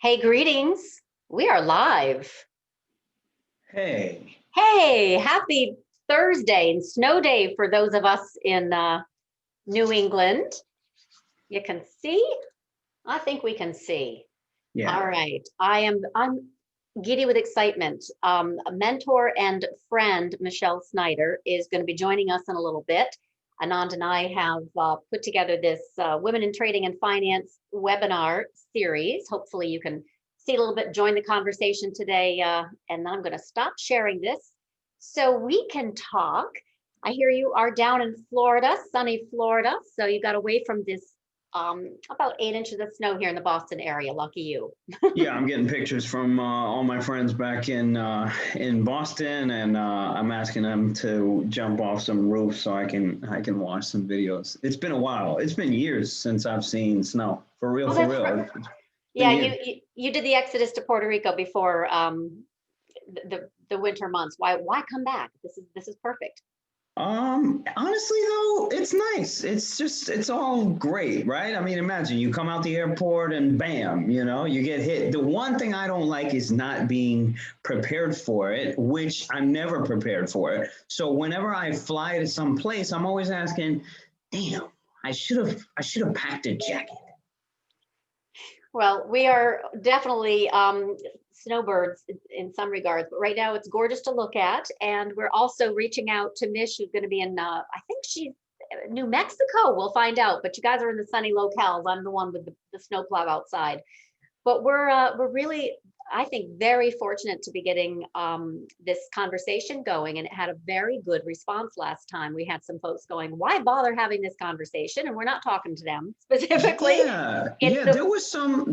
Hey, greetings. We are live. Hey. Hey, happy Thursday and snow day for those of us in New England. You can see? I think we can see. Yeah. All right. I'm giddy with excitement. A mentor and friend, Michelle Schneider, is going to be joining us in a little bit. Anand and I have put together this Women in Trading and Finance webinar series. Hopefully you can see a little bit, join the conversation today. And then I'm going to stop sharing this so we can talk. I hear you are down in Florida, sunny Florida. So you got away from this about 8 inches of snow here in the Boston area. Lucky you. Yeah, I'm getting pictures from all my friends back in Boston, and I'm asking them to jump off some roofs so I can watch some videos. It's been a while. It's been years since I've seen snow. For real, for real. Right. Yeah, you did the exodus to Puerto Rico before the winter months. Why come back? This is perfect. Honestly though, it's nice. It's all great, right? I mean, imagine you come out the airport and bam, you get hit. The one thing I don't like is not being prepared for it, which I'm never prepared for it. So whenever I fly to some place, I'm always asking, damn, I should have packed a jacket. Well, we are definitely snowbirds in some regards, but right now it's gorgeous to look at. And we're also reaching out to Mish, who's going to be in, I think she's New Mexico. We'll find out. But you guys are in the sunny locales. I'm the one with the snowplow outside. But we're really, I think, very fortunate to be getting this conversation going, and it had a very good response last time. We had some folks going, "Why bother having this conversation?" And we're not talking to them specifically. Yeah, there was some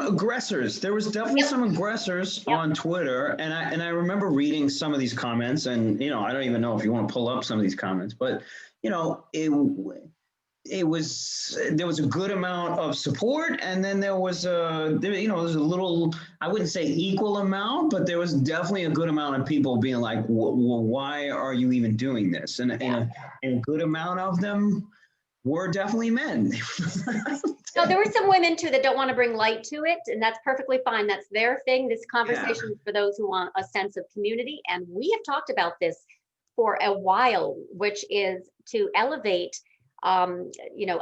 aggressors. There was definitely some aggressors on Twitter, and I remember reading some of these comments, and I don't even know if you want to pull up some of these comments, but there was a good amount of support, and then there was a little, I wouldn't say equal amount, but there was definitely a good amount of people being like, well, why are you even doing this? And a good amount of them were definitely men. No, there were some women too that don't want to bring light to it, and that's perfectly fine. That's their thing. This conversation is for those who want a sense of community, and we have talked about this for a while, which is to elevate,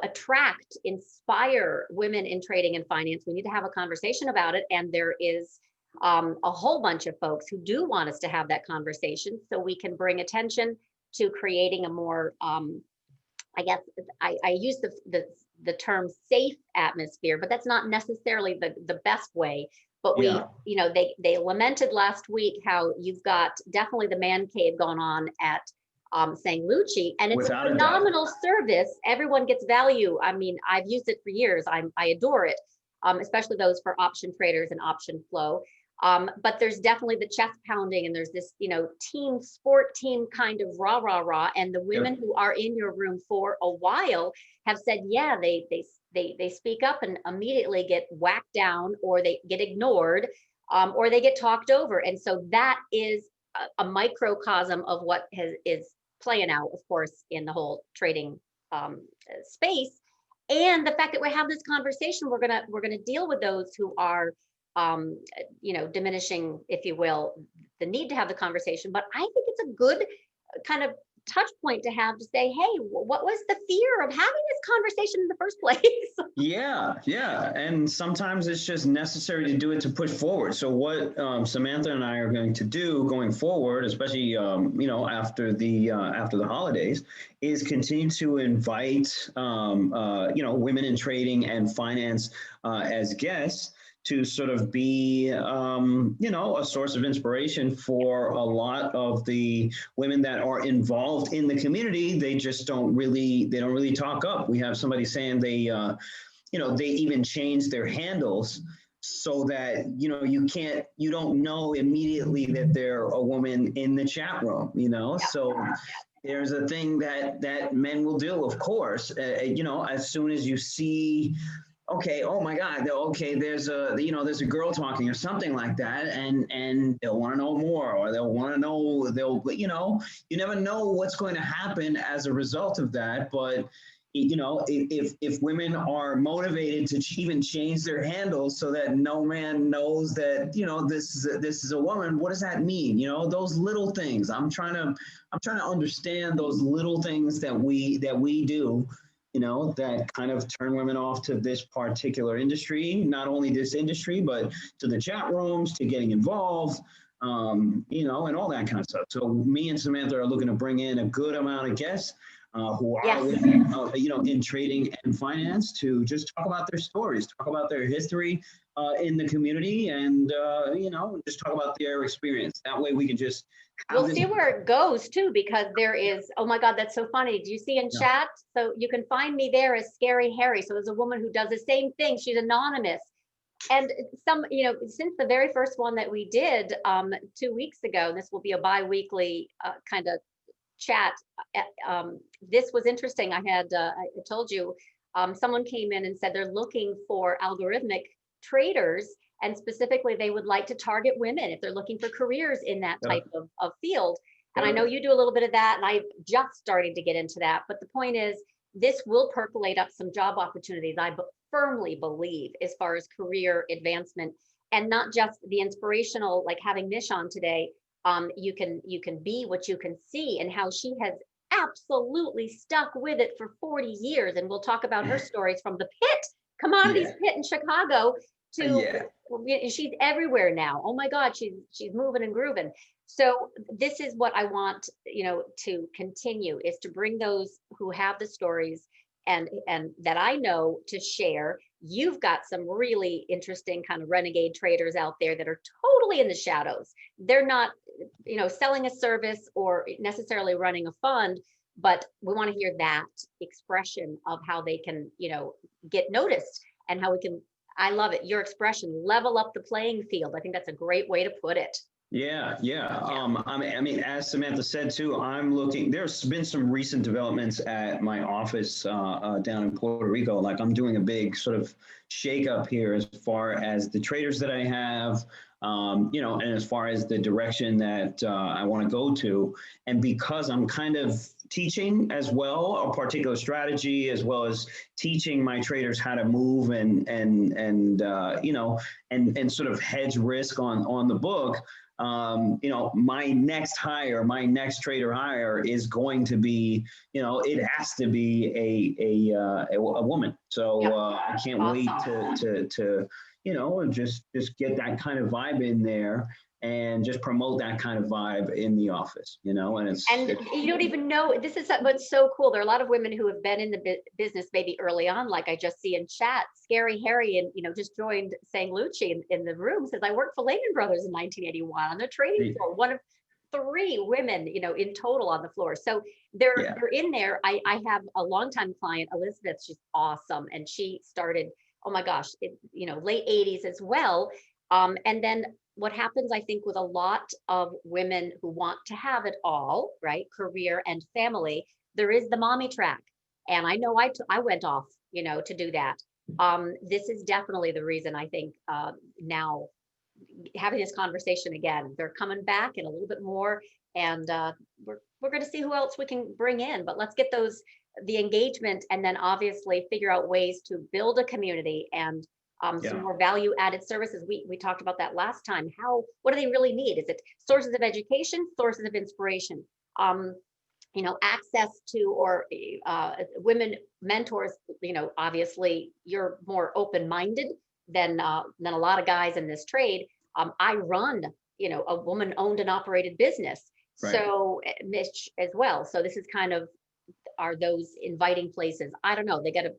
attract, inspire women in trading and finance. We need to have a conversation about it, and there is a whole bunch of folks who do want us to have that conversation, so we can bring attention to creating a more I guess I use the term safe atmosphere, but that's not necessarily the best way. But they lamented last week how you've got definitely the man cave going on at saying Lucci, and it's Without a phenomenal service. Everyone gets value. I mean, I've used it for years. I adore it, especially those for option traders and option flow. But there's definitely the chest pounding, and there's this, team sport team kind of rah. And the women who are in your room for a while have said, yeah, they speak up and immediately get whacked down, or they get ignored, or they get talked over. And so that is a microcosm of what is playing out, of course, in the whole trading space. And the fact that we have this conversation, we're gonna deal with those who are diminishing, if you will, the need to have the conversation. But I think it's a good kind of touch point to have to say, hey, what was the fear of having this conversation in the first place? Yeah. And sometimes it's just necessary to do it to push forward. So what Samantha and I are going to do going forward, especially, after the holidays, is continue to invite, women in trading and finance as guests, to sort of be, a source of inspiration for a lot of the women that are involved in the community. They don't really talk up. We have somebody saying they even change their handles so that, you don't know immediately that they're a woman in the chat room, so there's a thing that men will do, of course, as soon as you see, okay, oh my God, okay, there's a girl talking or something like that, and they'll want to know more, or they'll want to know, you never know what's going to happen as a result of that. But if women are motivated to even change their handles so that no man knows that, this is a woman, what does that mean? Those little things. I'm trying to understand those little things that we do, that kind of turn women off to this particular industry, not only this industry, but to the chat rooms, to getting involved, and all that kind of stuff. So me and Samantha are looking to bring in a good amount of guests who are, Yes. in trading and finance, to just talk about their stories, talk about their history in the community, and just talk about their experience. That way we can just have We'll see where it goes too, because there is, oh my God, that's so funny. Do you see in chat? So you can find me there as Scary Harry. So there's a woman who does the same thing. She's anonymous. And since the very first one that we did 2 weeks ago, this will be a bi-weekly kind of chat. This was interesting. I told you, someone came in and said they're looking for algorithmic traders, and specifically they would like to target women if they're looking for careers in that type of field. And I know you do a little bit of that, and I'm just starting to get into that. But the point is, this will percolate up some job opportunities, I firmly believe, as far as career advancement, and not just the inspirational, like having Mish on today. You can be what you can see, and how she has absolutely stuck with it for 40 years. And we'll talk about her stories from the pit, commodities pit in Chicago, to she's everywhere now. Oh my God, she's moving and grooving. So this is what I want, to continue, is to bring those who have the stories and that I know to share. You've got some really interesting kind of renegade traders out there that are totally in the shadows. They're not, selling a service or necessarily running a fund, but we want to hear that expression of how they can, get noticed, and how we can, I love it, your expression, level up the playing field. I think that's a great way to put it. Yeah. I mean, as Samantha said too, I'm looking. There's been some recent developments at my office down in Puerto Rico. Like, I'm doing a big sort of shakeup here as far as the traders that I have, and as far as the direction that I want to go to. And because I'm kind of teaching as well a particular strategy, as well as teaching my traders how to move and sort of hedge risk on the book. My next hire, my next trader hire is going to be, it has to be a woman. So I can't wait to just get that kind of vibe in there, and just promote that kind of vibe in the office, and you don't even know, this is what's so cool. There are a lot of women who have been in the business maybe early on, like I just see in chat, Scary Harry, and just joined, saying Lucci in the room, says, I worked for Lehman Brothers in 1981 on the trading floor, one of 3 women, in total on the floor. So they're in there. I have a longtime client, Elizabeth, she's awesome. And she started, oh my gosh, late 80s as well. And then what happens, I think, with a lot of women who want to have it all, right, career and family, there is the mommy track. And I know I went off, to do that. This is definitely the reason, I think, now having this conversation again, they're coming back and a little bit more, and we're going to see who else we can bring in. But let's get the engagement, and then obviously figure out ways to build a community and some more value added services. We talked about that last time. What do they really need? Is it sources of education, sources of inspiration, access to, or women mentors? Obviously you're more open-minded than a lot of guys in this trade. I run, a woman-owned and operated business. Right. So Mish as well. So this is kind of, are those inviting places? I don't know. They got to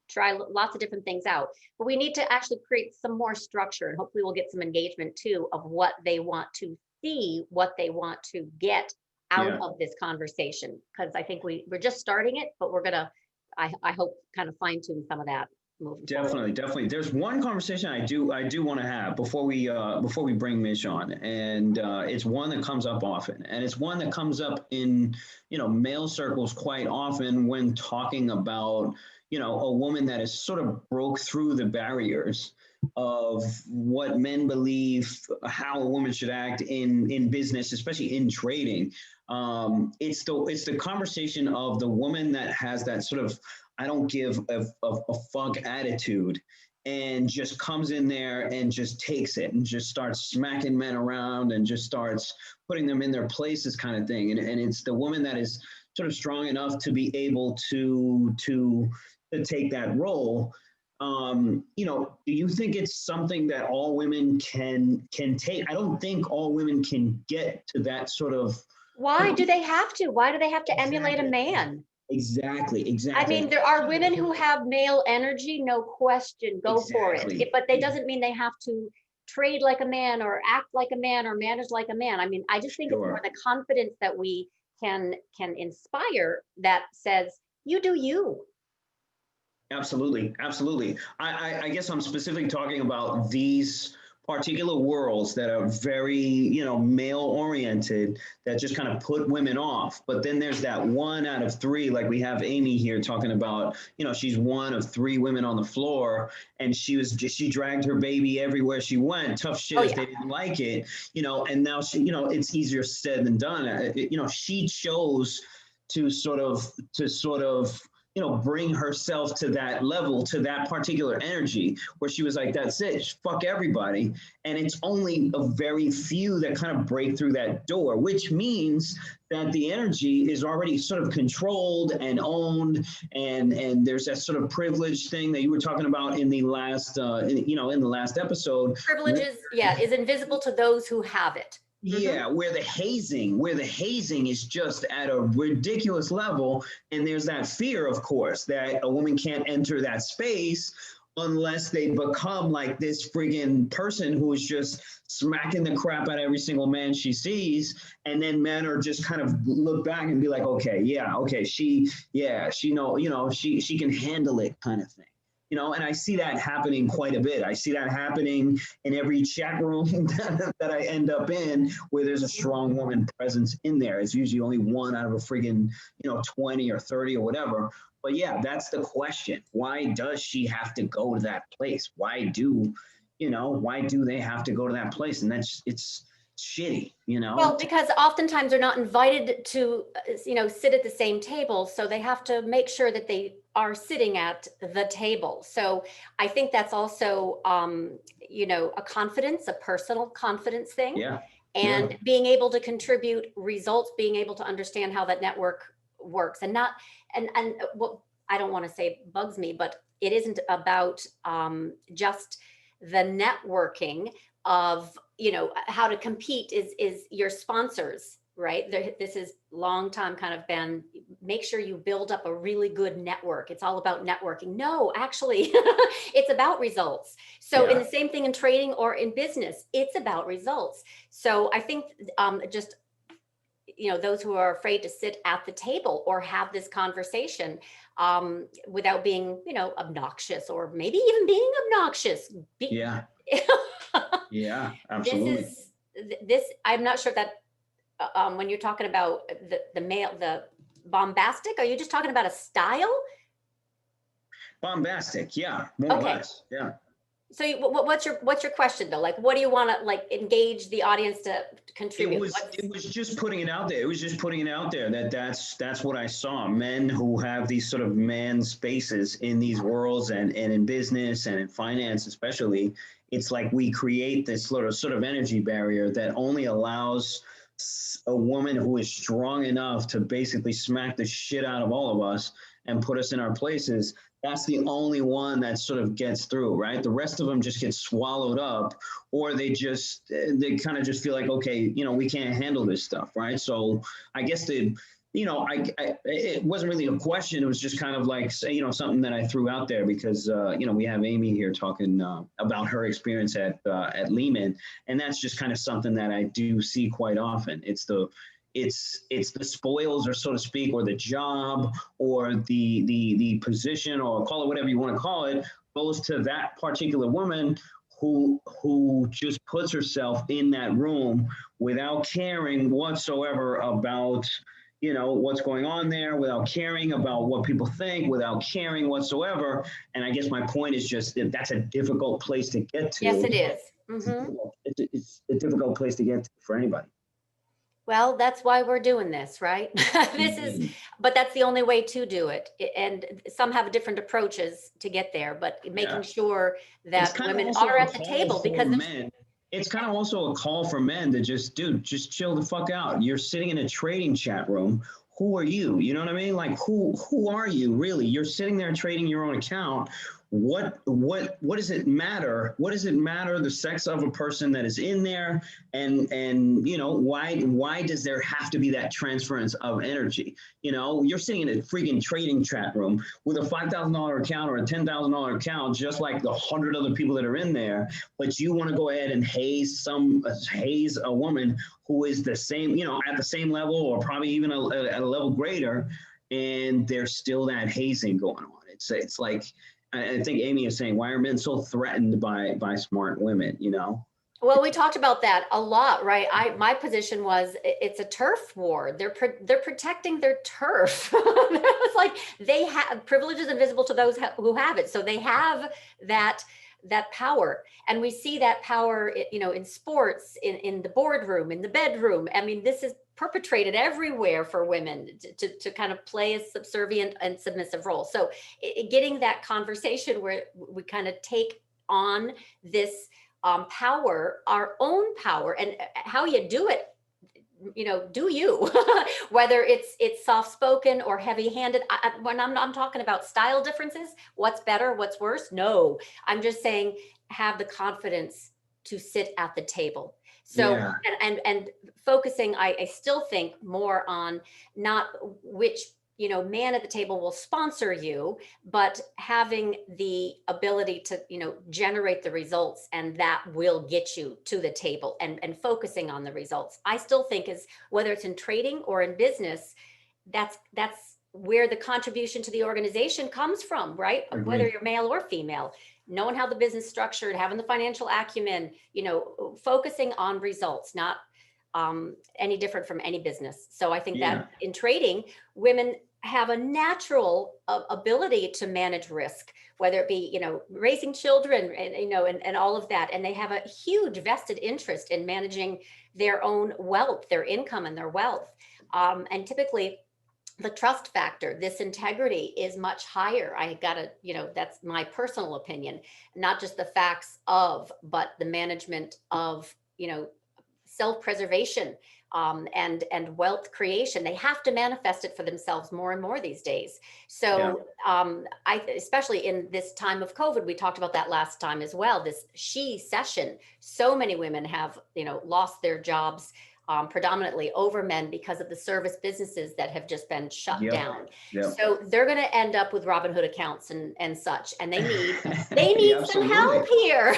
try lots of different things out, but we need to actually create some more structure, and hopefully we'll get some engagement too of what they want to see, what they want to get out of this conversation. Because I think we're just starting it, but we're gonna, I hope, kind of fine tune some of that. Definitely. There's one conversation I do want to have before we bring Mish on, and it's one that comes up often, and it's one that comes up in male circles quite often when talking about a woman that has sort of broke through the barriers of what men believe how a woman should act in business, especially in trading. It's the conversation of the woman that has that sort of I don't give a fuck attitude and just comes in there and just takes it and just starts smacking men around and just starts putting them in their places kind of thing. And it's the woman that is sort of strong enough to be able to take that role. Do you think it's something that all women can take? I don't think all women can get to that sort of. Why do they have to? Why do they have to emulate a man? Exactly. I mean, there are women who have male energy, no question, go for it. But that doesn't mean they have to trade like a man or act like a man or manage like a man. I mean, I just think it's more the confidence that we can inspire that says, you do you. Absolutely. I guess I'm specifically talking about these particular worlds that are very, male oriented, that just kind of put women off. But then there's that 1 out of 3, like we have Amy here talking about, she's 1 of 3 women on the floor, and she dragged her baby everywhere she went. Tough shit if they didn't like it, and now she, it's easier said than done. She chose to sort of bring herself to that level, to that particular energy where she was like, that's it, fuck everybody. And it's only a very few that kind of break through that door, which means that the energy is already sort of controlled and owned. And there's that sort of privilege thing that you were talking about in the last, in the last episode. Privilege is invisible to those who have it. Yeah, where the hazing is just at a ridiculous level. And there's that fear, of course, that a woman can't enter that space unless they become like this friggin' person who is just smacking the crap out of every single man she sees. And then men are just kind of look back and be like, she can handle it kind of thing. And I see that happening quite a bit. I see that happening in every chat room that I end up in where there's a strong woman presence in there. It's usually only 1 out of a friggin', 20 or 30 or whatever. But yeah, that's the question. Why does she have to go to that place? Why do they have to go to that place? And it's shitty, Well, because oftentimes they're not invited to, sit at the same table. So they have to make sure that they are sitting at the table. So I think that's also, a confidence, a personal confidence thing. Yeah. And being able to contribute results, being able to understand how that network works and what I don't want to say bugs me, but it isn't about just the networking of, how to compete is your sponsors, right? This is long time kind of been, make sure you build up a really good network. It's all about networking. No, actually, it's about results. So in the same thing in trading or in business, it's about results. So I think those who are afraid to sit at the table or have this conversation without being, obnoxious or maybe even being obnoxious. Yeah, absolutely. This I'm not sure that when you're talking about the bombastic, are you just talking about a style? Bombastic, yeah, more or less, yeah. So what's your question though? Like, what do you want to engage the audience to contribute? It was just putting it out there. It was just putting it out there that's what I saw. Men who have these sort of man spaces in these worlds and in business and in finance, especially. It's like we create this sort of energy barrier that only allows a woman who is strong enough to basically smack the shit out of all of us and put us in our places. That's the only one that sort of gets through, right? The rest of them just get swallowed up, or they kind of just feel like, okay, we can't handle this stuff, right? So I guess it wasn't really a question. It was just kind of like, something that I threw out there because, we have Amy here talking about her experience at Lehman. And that's just kind of something that I do see quite often. It's the spoils, or so to speak, or the job, or the position, or call it whatever you want to call it, goes to that particular woman who just puts herself in that room without caring whatsoever about what's going on there, without caring about what people think, without caring whatsoever. And I guess my point is just that that's a difficult place to get to. Yes, it is. Mm-hmm. It's a difficult place to get to for anybody. Well, that's why we're doing this, right? But that's the only way to do it. And some have different approaches to get there, but making sure that women are at the table, because men. It's kind of also a call for men to just chill the fuck out. You're sitting in a trading chat room. Who are you? You know what I mean? Like, who are you really? You're sitting there trading your own account. What does it matter? What does it matter the sex of a person that is in there? And why does there have to be that transference of energy? You're sitting in a freaking trading chat room with a $5,000 account or a $10,000 account, just like the 100 other people that are in there, but you want to go ahead and haze a woman who is the same, at the same level or probably even at a level greater, and there's still that hazing going on. It's like, I think Amy is saying, why are men so threatened by smart women, Well, we talked about that a lot, right? My position was it's a turf war. They're protecting their turf. It's like they have privileges invisible to those who have it. So they have that power, and we see that power, in sports, in the boardroom, in the bedroom. I mean, this is perpetrated everywhere for women to kind of play a subservient and submissive role. So getting that conversation where we kind of take on this power, our own power, and how you do it, do you, whether it's soft-spoken or heavy-handed. When I'm talking about style differences, what's better, what's worse? No, I'm just saying have the confidence to sit at the table. So, and focusing, I still think more on not which, man at the table will sponsor you, but having the ability to, generate the results, and that will get you to the table, and focusing on the results. I still think is, whether it's in trading or in business, that's where the contribution to the organization comes from, right? Agreed. Whether you're male or female. Knowing how the business is structured, having the financial acumen, focusing on results, not any different from any business. So I think that in trading, women have a natural ability to manage risk, whether it be, raising children and all of that. And they have a huge vested interest in managing their own wealth, their income and their wealth. And typically, the trust factor, this integrity, is much higher. I gotta, that's my personal opinion, not just the facts of, but the management of, self-preservation and wealth creation. They have to manifest it for themselves more and more these days. So especially in this time of COVID, we talked about that last time as well, this she session. So many women have, lost their jobs, predominantly over men, because of the service businesses that have just been shut down. So they're going to end up with Robinhood accounts and such, and they need some help here.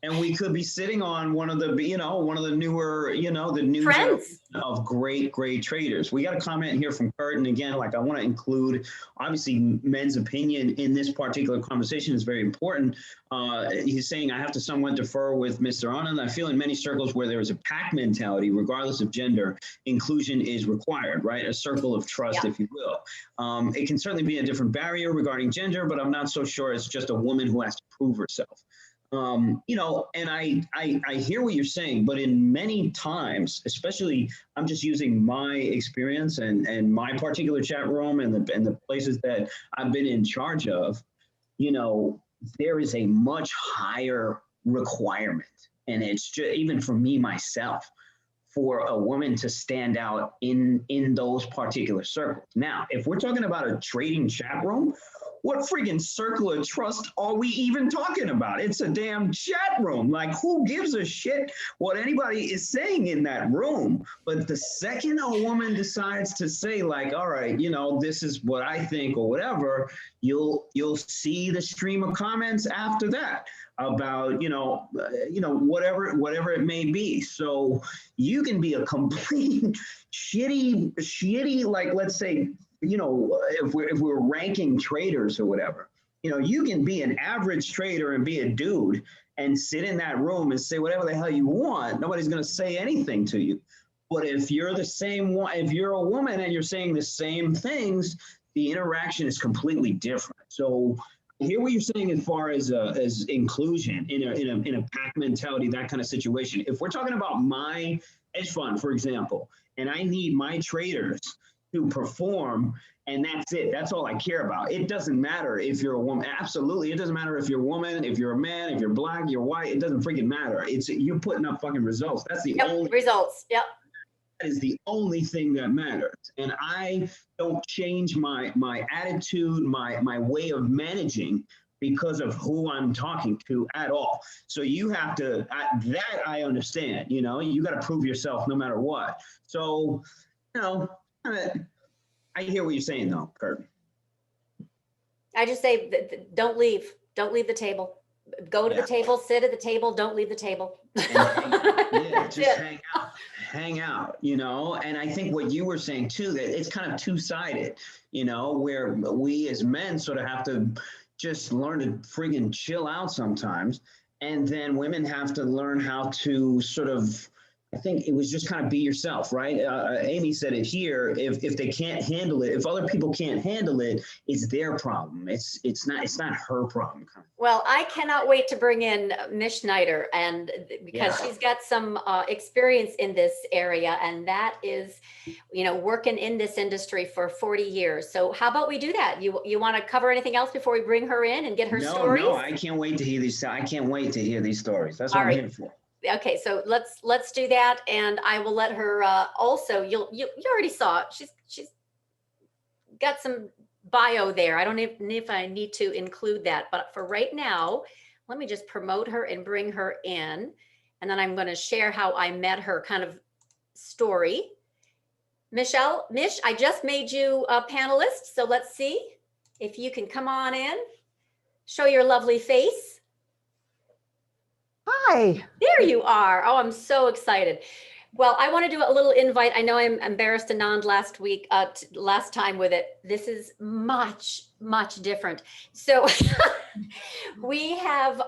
And we could be sitting on one of the newer, the new trends of great traders. We got a comment here from Kurt. And again, I want to include, obviously, men's opinion in this particular conversation is very important. He's saying, I have to somewhat defer with Mr. Anand. I feel in many circles where there is a pack mentality, regardless of gender, inclusion is required, right? A circle of trust, if you will. It can certainly be a different barrier regarding gender, but I'm not so sure it's just a woman who has to prove herself. And I hear what you're saying, but in many times, especially, I'm just using my experience and my particular chat room and the places that I've been in charge of, there is a much higher requirement. And it's just, even for me, myself, for a woman to stand out in those particular circles. Now, if we're talking about a trading chat room, what freaking circle of trust are we even talking about? It's a damn chat room. Like, who gives a shit what anybody is saying in that room? But the second a woman decides to say, like, all right, this is what I think or whatever, you'll see the stream of comments after that about, whatever it may be. So you can be a complete shitty, like, let's say, if we're ranking traders or whatever, you can be an average trader and be a dude and sit in that room and say whatever the hell you want. Nobody's going to say anything to you. But if you're the same one, if you're a woman and you're saying the same things, the interaction is completely different. So I hear what you're saying as far as inclusion in a pack mentality, that kind of situation. If we're talking about my hedge fund, for example, and I need my traders to perform, and that's it. That's all I care about. It doesn't matter if you're a woman. Absolutely, it doesn't matter if you're a woman, if you're a man, if you're black, you're white. It doesn't freaking matter. It's you're putting up fucking results. That's the only results. Yep. That is the only thing that matters. And I don't change my attitude, my way of managing because of who I'm talking to at all. So you have to, that I understand, you know, you got to prove yourself no matter what. So, you know, I hear what you're saying though, Kurt. I just say, don't leave the table. Go to the table, sit at the table, don't leave the table. Just hang out, you know. And I think what you were saying too, that it's kind of two-sided, you know, where we as men sort of have to just learn to friggin' chill out sometimes. And then women have to learn how to sort of, I think it was just kind of be yourself, right? Amy said it here. If they can't handle it, if other people can't handle it, it's their problem. It's not her problem. Well, I cannot wait to bring in Mish Schneider, and because she's got some experience in this area, and that is, you know, working in this industry for 40 years. So how about we do that? You want to cover anything else before we bring her in and get her stories? No, I can't wait to hear these. I can't wait to hear these stories. That's what I'm here for. Okay, so let's do that, and I will let her also. You already saw it. She's got some bio there. I don't know if I need to include that, but for right now, let me just promote her and bring her in, and then I'm going to share how I met her kind of story. Mish, I just made you a panelist, so let's see if you can come on in, show your lovely face. Hi. There you are. Oh, I'm so excited. Well, I want to do a little invite. I know I'm embarrassed Anand last time with it. This is much, much different. So we have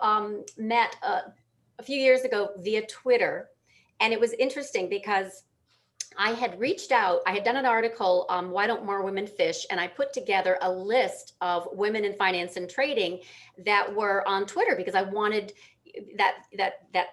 met a few years ago via Twitter, and it was interesting because I had reached out, I had done an article, Why Don't More Women Fish? And I put together a list of women in finance and trading that were on Twitter because I wanted that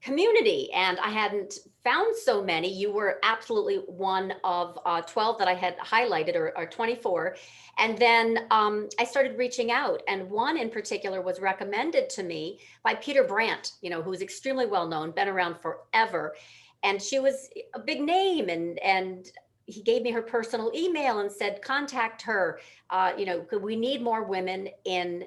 community, and I hadn't found so many. You were absolutely one of 12 that I had highlighted, or 24. And then I started reaching out, and one in particular was recommended to me by Peter Brandt, you know, who's extremely well known, been around forever. And she was a big name, and he gave me her personal email and said, contact her. You know, we need more women in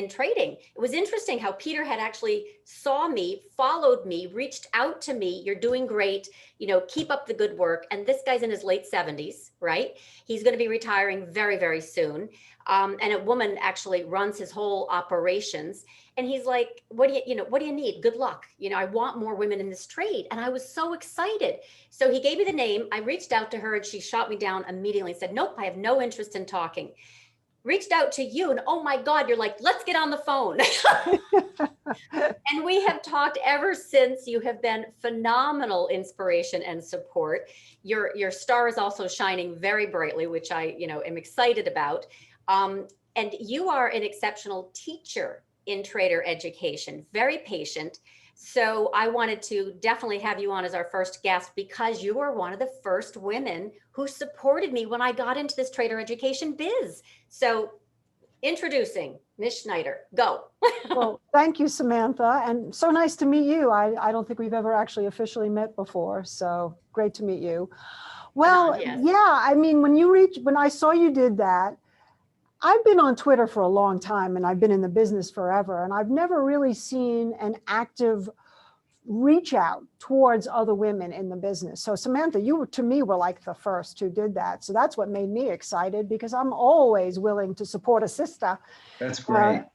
trading. It was interesting how Peter had actually saw me, followed me, reached out to me. You're doing great, you know, keep up the good work. And this guy's in his late 70s, right? He's going to be retiring very, very soon. And a woman actually runs his whole operations. And he's like, what do you need? Good luck. You know, I want more women in this trade. And I was so excited. So he gave me the name. I reached out to her, and she shot me down immediately and said, nope, I have no interest in talking. Reached out to you, and oh my God, you're like, let's get on the phone. And we have talked ever since. You have been phenomenal inspiration and support. Your star is also shining very brightly, which I, you know, am excited about. And you are an exceptional teacher in trader education, very patient. So I wanted to definitely have you on as our first guest because you were one of the first women who supported me when I got into this trader education biz. So introducing Mish Schneider, go. Well, thank you, Samantha. And so nice to meet you. I don't think we've ever actually officially met before. So great to meet you. Well, yes. Yeah, I mean, when I saw you did that, I've been on Twitter for a long time, and I've been in the business forever, and I've never really seen an active reach out towards other women in the business. So Samantha, you to me were like the first who did that. So that's what made me excited, because I'm always willing to support a sister. That's great.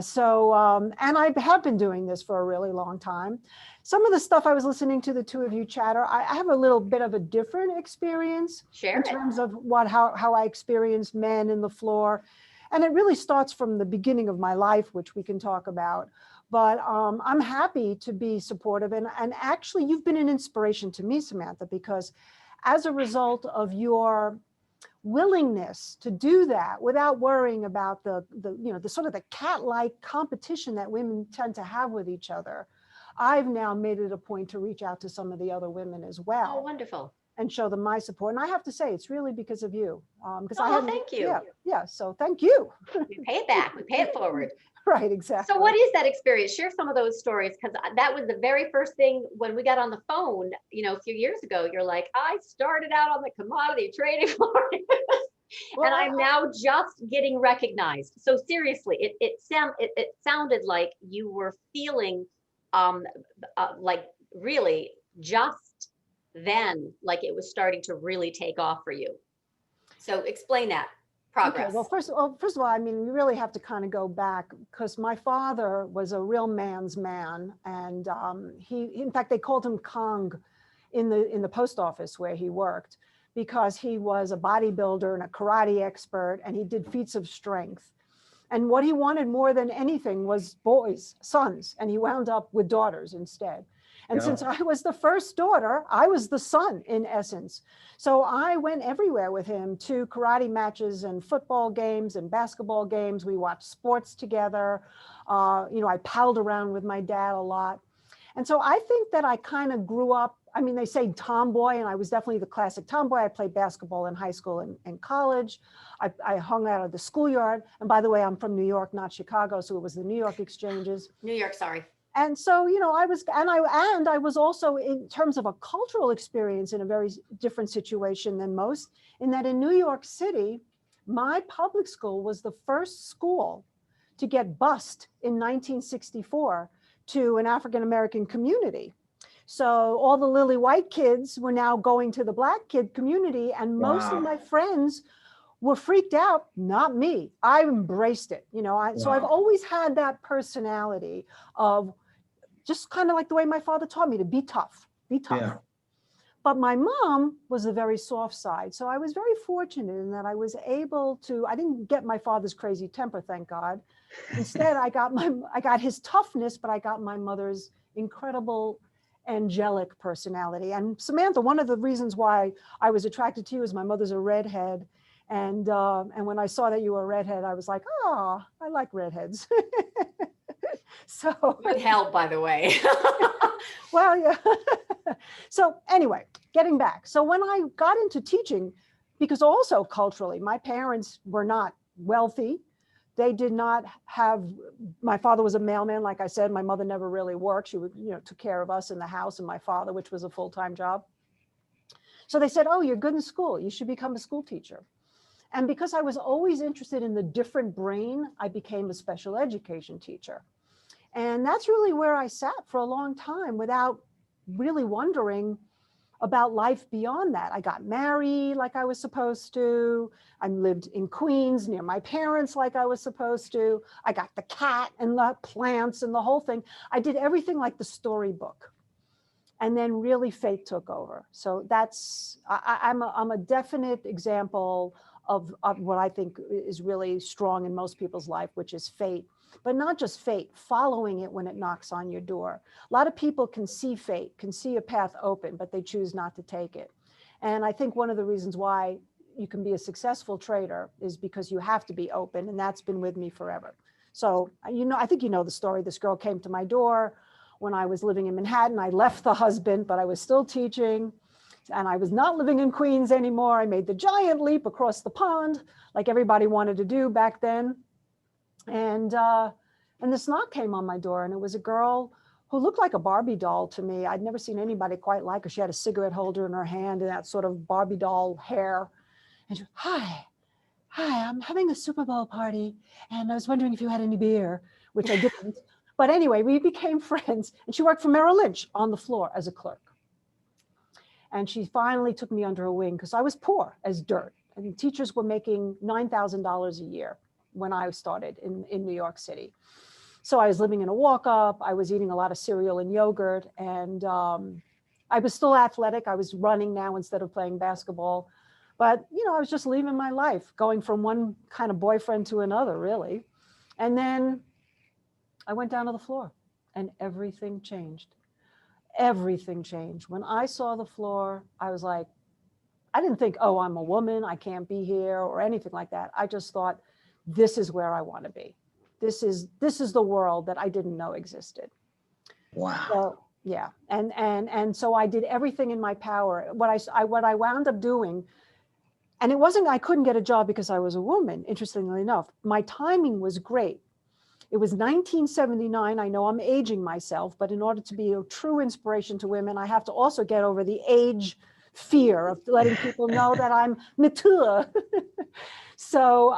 So, and I have been doing this for a really long time. Some of the stuff I was listening to the two of you chatter, I have a little bit of a different experience in terms of how I experienced men in the floor. And it really starts from the beginning of my life, which we can talk about. But I'm happy to be supportive. And actually, you've been an inspiration to me, Samantha, because as a result of your willingness to do that without worrying about the sort of the cat-like competition that women tend to have with each other, I've now made it a point to reach out to some of the other women as well. Oh, wonderful. And show them my support. And I have to say, it's really because of you. Because Thank you. Yeah. So thank you. We pay it back. We pay it forward. Right, exactly. So what is that experience? Share some of those stories, because that was the very first thing when we got on the phone, a few years ago. You're like, I started out on the commodity trading floor. And I'm now just getting recognized. So seriously, it sounded like you were feeling like really just then, like it was starting to really take off for you. So explain that progress. Okay, well, first of all, I mean, we really have to kind of go back, because my father was a real man's man, and in fact, they called him Kong in the post office where he worked, because he was a bodybuilder and a karate expert, and he did feats of strength. And what he wanted more than anything was boys, sons, and he wound up with daughters instead. And since I was the first daughter, I was the son in essence. So I went everywhere with him to karate matches and football games and basketball games. We watched sports together. I palled around with my dad a lot. And so I think that I kind of grew up, I mean, they say tomboy, and I was definitely the classic tomboy. I played basketball in high school and college. I hung out of the schoolyard. And by the way, I'm from New York, not Chicago. So it was the New York exchanges. New York, sorry. And so, I was also, in terms of a cultural experience, in a very different situation than most, in that in New York City, my public school was the first school to get bused in 1964 to an African-American community. So all the lily white kids were now going to the Black kid community, and most of my friends were freaked out. Not me. I embraced it. So I've always had that personality of just kind of like the way my father taught me to be tough. Yeah. But my mom was the very soft side. So I was very fortunate in that I was able to, I didn't get my father's crazy temper, thank God. Instead, I got his toughness, but I got my mother's incredible angelic personality. And Samantha, one of the reasons why I was attracted to you is my mother's a redhead. And when I saw that you were a redhead, I was like, oh, I like redheads. So good help, by the way. Well, yeah. So anyway, getting back. So when I got into teaching, because also culturally, my parents were not wealthy. They did not have, my father was a mailman, like I said. My mother never really worked. She would, took care of us in the house and my father, which was a full-time job. So they said, oh, you're good in school. You should become a school teacher. And because I was always interested in the different brain, I became a special education teacher. And that's really where I sat for a long time without really wondering about life beyond that. I got married like I was supposed to. I lived in Queens near my parents like I was supposed to. I got the cat and the plants and the whole thing. I did everything like the storybook. And then really fate took over. So that's, I'm a definite example of what I think is really strong in most people's life, which is fate. But not just fate, following it when it knocks on your door. A lot of people can see fate, can see a path open, but they choose not to take it. And I think one of the reasons why you can be a successful trader is because you have to be open, and that's been with me forever. So, I think you know the story. This girl came to my door when I was living in Manhattan. I left the husband, but I was still teaching. And I was not living in Queens anymore. I made the giant leap across the pond, like everybody wanted to do back then. And this knock came on my door, and it was a girl who looked like a Barbie doll to me. I'd never seen anybody quite like her. She had a cigarette holder in her hand and that sort of Barbie doll hair. And she was, hi, I'm having a Super Bowl party, and I was wondering if you had any beer, which I didn't. But anyway, we became friends, and she worked for Merrill Lynch on the floor as a clerk. And she finally took me under her wing because I was poor as dirt. I mean, teachers were making $9,000 a year when I started in New York City. So I was living in a walk-up. I was eating a lot of cereal and yogurt, and I was still athletic. I was running now instead of playing basketball. But, I was just leaving my life, going from one kind of boyfriend to another, really. And then I went down to the floor. and everything changed. Everything changed. When I saw the floor, I was like, I didn't think, oh, I'm a woman, I can't be here or anything like that. I just thought, this is where I want to be. This is the world that I didn't know existed. Wow. So, yeah. And so I did everything in my power. What I wound up doing, and it wasn't, I couldn't get a job because I was a woman, interestingly enough. My timing was great. It was 1979. I know I'm aging myself, but in order to be a true inspiration to women, I have to also get over the age fear of letting people know that I'm mature. So,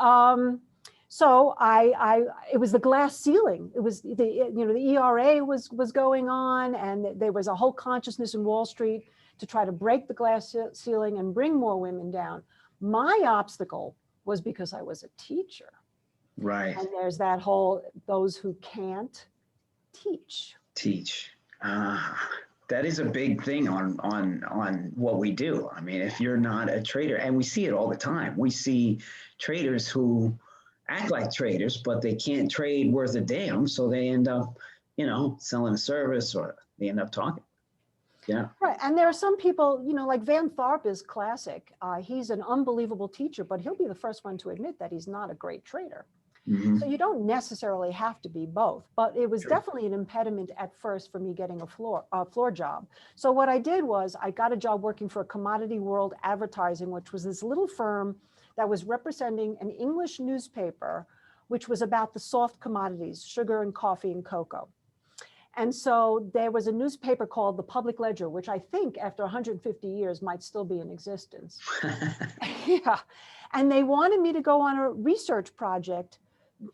it was the glass ceiling. It was the ERA was going on, and there was a whole consciousness in Wall Street to try to break the glass ceiling and bring more women down. My obstacle was because I was a teacher. Right. And there's that whole, those who can't teach. Teach. That is a big thing on what we do. I mean, if you're not a trader, and we see it all the time, we see traders who act like traders, but they can't trade worth a damn. So they end up, selling a service, or they end up talking. Yeah. Right. And there are some people, like Van Tharp is classic. He's an unbelievable teacher, but he'll be the first one to admit that he's not a great trader. Mm-hmm. So you don't necessarily have to be both, but it was Sure. definitely an impediment at first for me getting a floor job. So what I did was I got a job working for Commodity World Advertising, which was this little firm that was representing an English newspaper, which was about the soft commodities, sugar and coffee and cocoa. And so there was a newspaper called the Public Ledger, which I think after 150 years might still be in existence. Yeah. And they wanted me to go on a research project,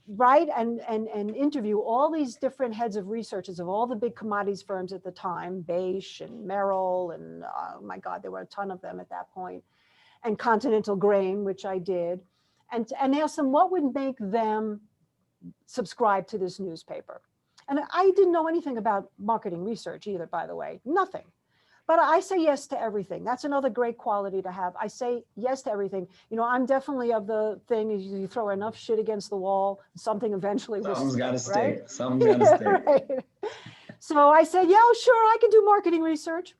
write and interview all these different heads of researches of all the big commodities firms at the time, Beige and Merrill, and oh my God, there were a ton of them at that point, and Continental Grain, which I did, and ask them what would make them subscribe to this newspaper. And I didn't know anything about marketing research either, by the way, nothing. But I say yes to everything. That's another great quality to have. I say yes to everything. I'm definitely of the thing is you throw enough shit against the wall, something eventually will Something's got to stick, stay. right? Something's got to stay. Right. So I said, yeah, sure, I can do marketing research.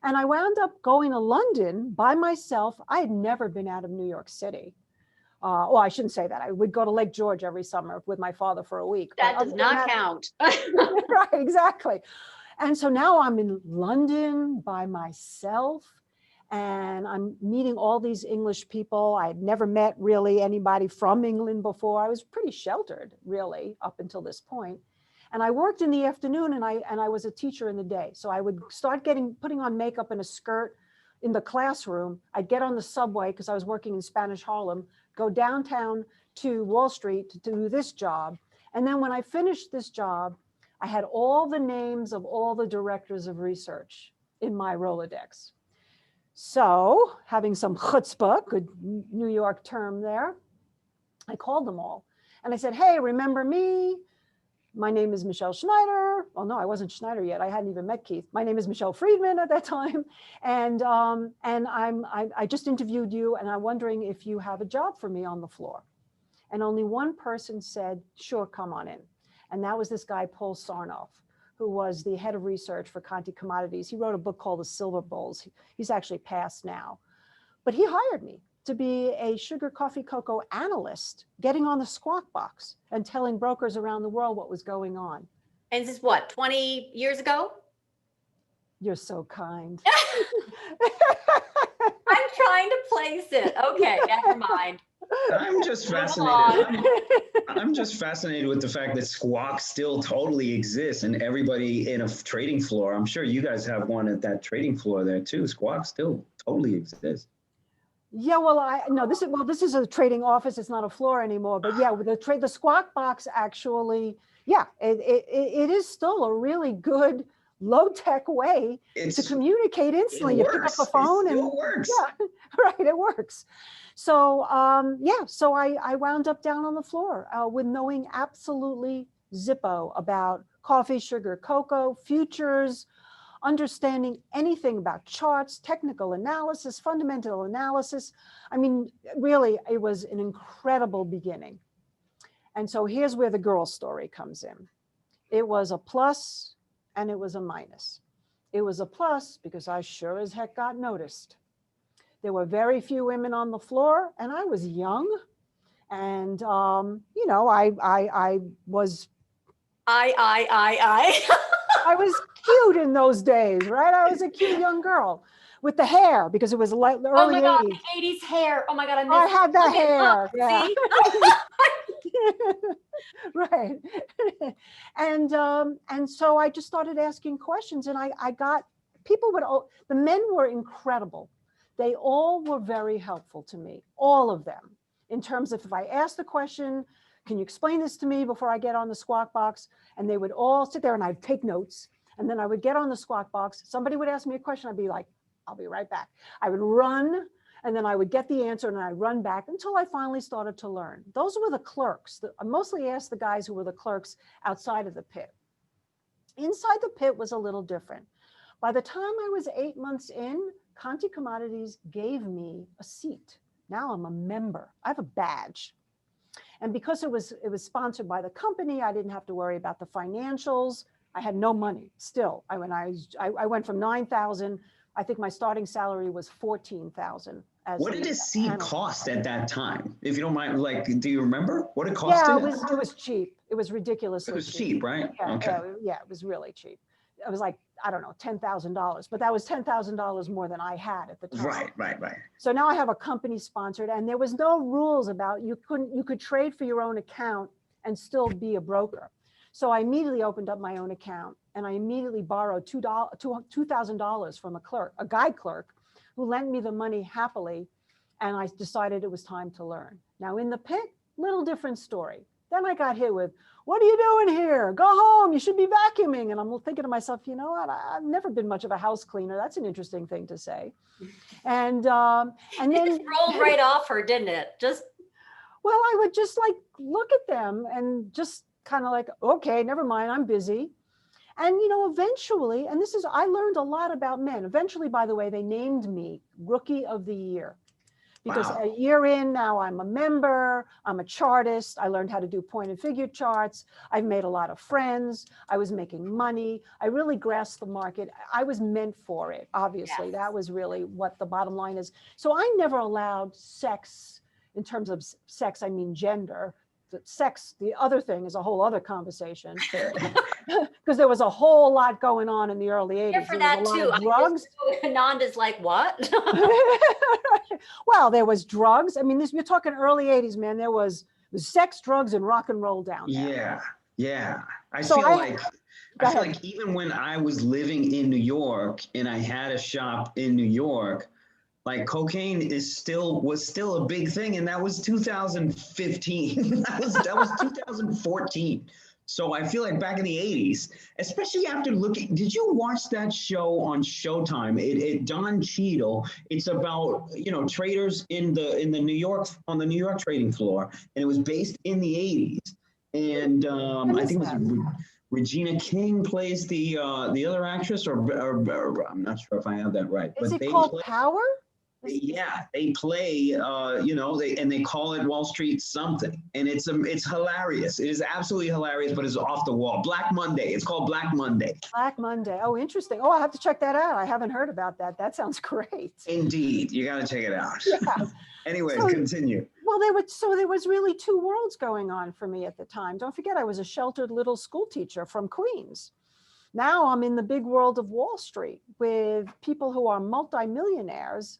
And I wound up going to London by myself. I had never been out of New York City. Well, I shouldn't say that. I would go to Lake George every summer with my father for a week. That does not count. Right, exactly. And so now I'm in London by myself, and I'm meeting all these English people. I had never met really anybody from England before. I was pretty sheltered, really, up until this point. And I worked in the afternoon, and I was a teacher in the day. So I would start putting on makeup and a skirt in the classroom. I'd get on the subway because I was working in Spanish Harlem, go downtown to Wall Street to do this job. And then when I finished this job, I had all the names of all the directors of research in my Rolodex. So having some chutzpah, good New York term there, I called them all. And I said, hey, remember me? My name is Michelle Schneider. Well, no, I wasn't Schneider yet. I hadn't even met Keith. My name is Michelle Friedman at that time. And I just interviewed you, and I'm wondering if you have a job for me on the floor. And only one person said, sure, come on in. And that was this guy, Paul Sarnoff, who was the head of research for Conti Commodities. He wrote a book called The Silver Bulls. He's actually passed now. But he hired me to be a sugar, coffee, cocoa analyst, getting on the squawk box and telling brokers around the world what was going on. And this is what, 20 years ago? You're so kind. I'm trying to place it. Okay, never mind. I'm just fascinated. I'm just fascinated with the fact that squawk still totally exists, and everybody in a trading floor. I'm sure you guys have one at that trading floor there too. Squawk still totally exists. Yeah, well, this is a trading office. It's not a floor anymore. But yeah, the squawk box actually, yeah, it is still a really good low-tech way to communicate instantly. You pick up a phone and it works. Yeah, right, it works. So so I wound up down on the floor with knowing absolutely zippo about coffee, sugar, cocoa, futures, understanding anything about charts, technical analysis, fundamental analysis. I mean, really, it was an incredible beginning. And so here's where the girl story comes in. It was a plus and it was a minus. It was a plus because I sure as heck got noticed. There were very few women on the floor and I was young. And, you know, I was I was cute in those days, right? I was a cute young girl with the hair because it was like the Oh early my God, 80s. the 80s hair. Oh my God, I I missed had that Look it up, hair. Yeah. see? Right. And so I just started asking questions and I got people would, the men were incredible. They all were very helpful to me, all of them, in terms of if I asked the question, can you explain this to me before I get on the Squawk Box? And they would all sit there and I'd take notes. And then I would get on the Squawk Box. Somebody would ask me a question. I'd be like, I'll be right back. I would run and then I would get the answer and I'd run back until I finally started to learn. Those were the clerks. I mostly asked the guys who were the clerks outside of the pit. Inside the pit was a little different. By the time I was 8 months in, Conti Commodities gave me a seat. Now I'm a member. I have a badge. And because it was sponsored by the company, I didn't have to worry about the financials. I had no money still. I went from 9,000. I think my starting salary was 14,000. What did a seat cost at that time? If you don't mind, like, do you remember what it cost? Yeah, it was cheap. It was ridiculously cheap. It was cheap, right? Yeah, okay. yeah, it was really cheap. It was like, I don't know, $10,000, but that was $10,000 more than I had at the time. Right. So now I have a company sponsored and there was no rules about you could trade for your own account and still be a broker. So I immediately opened up my own account and I immediately borrowed $2,000 from a guide clerk who lent me the money happily. And I decided it was time to learn. Now in the pit, little different story. Then I got hit with, what are you doing here? Go home, you should be vacuuming. And I'm thinking to myself, you know what? I've never been much of a house cleaner. That's an interesting thing to say. And then it just rolled right off her, didn't it? Well, I would just like look at them and just kind of like, okay, never mind, I'm busy. And, you know, eventually, and I learned a lot about men. Eventually, by the way, they named me Rookie of the Year. Because Wow. a year in now, I'm a member, I'm a chartist. I learned how to do point and figure charts. I've made a lot of friends. I was making money. I really grasped the market. I was meant for it, obviously. Yes. That was really what the bottom line is. So I never allowed sex, in terms of sex, I mean gender. The sex, the other thing is a whole other conversation. Because there was a whole lot going on in the early 80s. Here for that too. Drugs. Anand is like, what? Well, there was drugs. I mean, you're talking early 80s, man. There was sex, drugs, and rock and roll down there. Yeah. I So feel like even when I was living in New York and I had a shop in New York, like cocaine was still a big thing, and that was 2015. that was 2014. So I feel like back in the 80s, especially after did you watch that show on Showtime? It Don Cheadle. It's about, you know, traders on the New York trading floor, and it was based in the 80s. And I think it was Regina King plays the other actress, or I'm not sure if I have that right. Is it called Power? Yeah, they play, you know, they call it Wall Street something, and it's hilarious. It is absolutely hilarious, but it's off the wall. Black Monday. It's called Black Monday. Black Monday. Oh, interesting. Oh, I have to check that out. I haven't heard about that. That sounds great. Indeed, you got to check it out. Yeah. Anyways, continue. Well, there was really two worlds going on for me at the time. Don't forget, I was a sheltered little school teacher from Queens. Now I'm in the big world of Wall Street with people who are multimillionaires.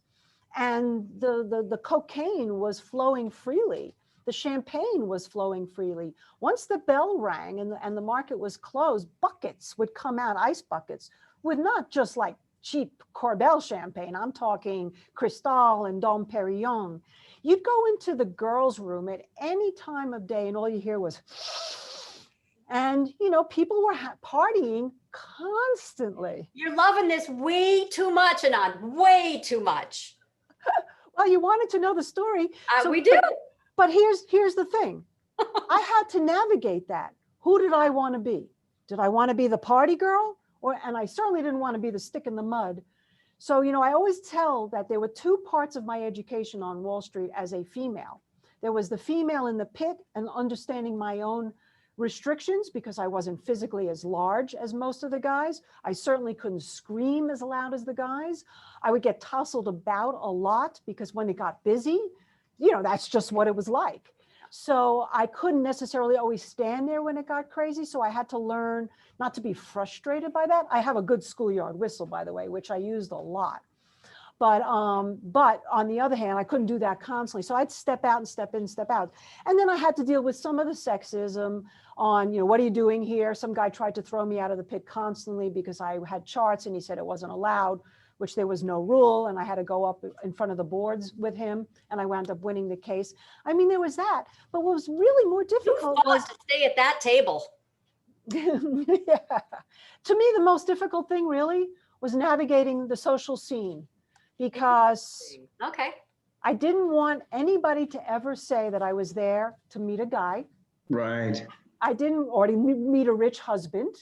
And the cocaine was flowing freely. The champagne was flowing freely. Once the bell rang and the market was closed, buckets would come out, ice buckets, with not just like cheap Corbel champagne. I'm talking Cristal and Dom Perignon. You'd go into the girls' room at any time of day and all you hear was, and, you know, people were partying constantly. You're loving this way too much, Anand, way too much. Well, you wanted to know the story. We do. But here's the thing. I had to navigate that. Who did I want to be? Did I want to be the party girl? And I certainly didn't want to be the stick in the mud. So, you know, I always tell that there were two parts of my education on Wall Street as a female. There was the female in the pit and understanding my own restrictions because I wasn't physically as large as most of the guys. I certainly couldn't scream as loud as the guys. I would get tousled about a lot because when it got busy, that's just what it was like. So I couldn't necessarily always stand there when it got crazy. So I had to learn not to be frustrated by that. I have a good schoolyard whistle, by the way, which I used a lot. But on the other hand, I couldn't do that constantly. So I'd step out and step in, step out. And then I had to deal with some of the sexism on, what are you doing here? Some guy tried to throw me out of the pit constantly because I had charts and he said it wasn't allowed, which there was no rule. And I had to go up in front of the boards with him and I wound up winning the case. I mean, there was that. But what was really more difficult was to stay at that table. Yeah. To me, the most difficult thing really was navigating the social scene. Because I didn't want anybody to ever say that I was there to meet a guy. Right. I didn't already meet a rich husband.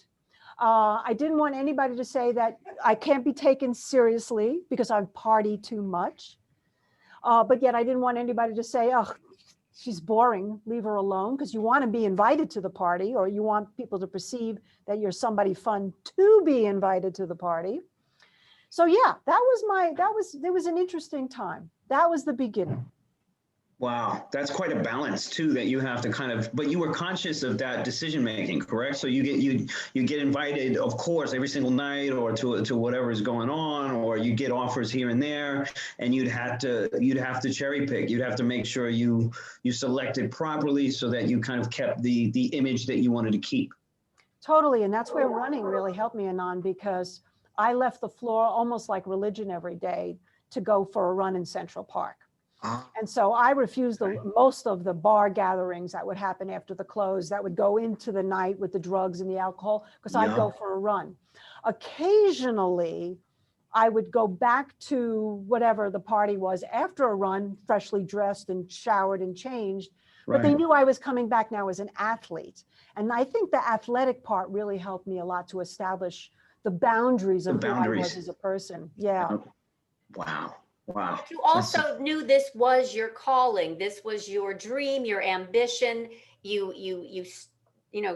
I didn't want anybody to say that I can't be taken seriously because I've partied too much. But yet I didn't want anybody to say, oh, she's boring, leave her alone, because you want to be invited to the party or you want people to perceive that you're somebody fun to be invited to the party. So yeah, there was an interesting time. That was the beginning. Wow, that's quite a balance too that you have to but you were conscious of that decision making, correct? So you get invited, of course, every single night or to whatever is going on, or you get offers here and there, and you'd have to cherry pick. You'd have to make sure you selected properly so that you kind of kept the image that you wanted to keep. Totally, and that's where running really helped me, Anand, because I left the floor almost like religion every day to go for a run in Central Park. And so I refused most of the bar gatherings that would happen after the close that would go into the night with the drugs and the alcohol, because I'd go for a run. Occasionally, I would go back to whatever the party was after a run, freshly dressed and showered and changed. But they knew I was coming back now as an athlete. And I think the athletic part really helped me a lot to establish the boundaries of who I was as a person. Yeah. Wow. You also knew this was your calling. This was your dream, your ambition. You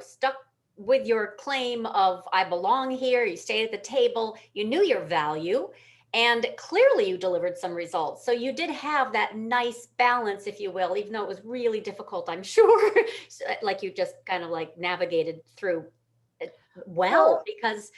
stuck with your claim of I belong here. You stayed at the table. You knew your value, and clearly you delivered some results. So you did have that nice balance, if you will, even though it was really difficult, I'm sure. Like you just kind of like navigated through it well, because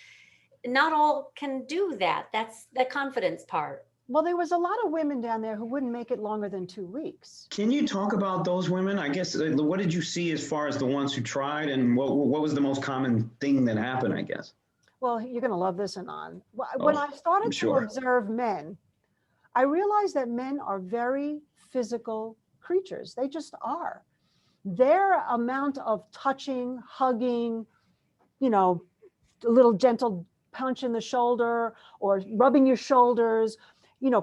not all can do that. That's the confidence part. Well, there was a lot of women down there who wouldn't make it longer than 2 weeks. Can you talk about those women? I guess, what did you see as far as the ones who tried, and what was the most common thing that happened, I guess? Well, you're going to love this, Anand. When I started to observe men, I realized that men are very physical creatures. They just are. Their amount of touching, hugging, a little gentle punch in the shoulder or rubbing your shoulders,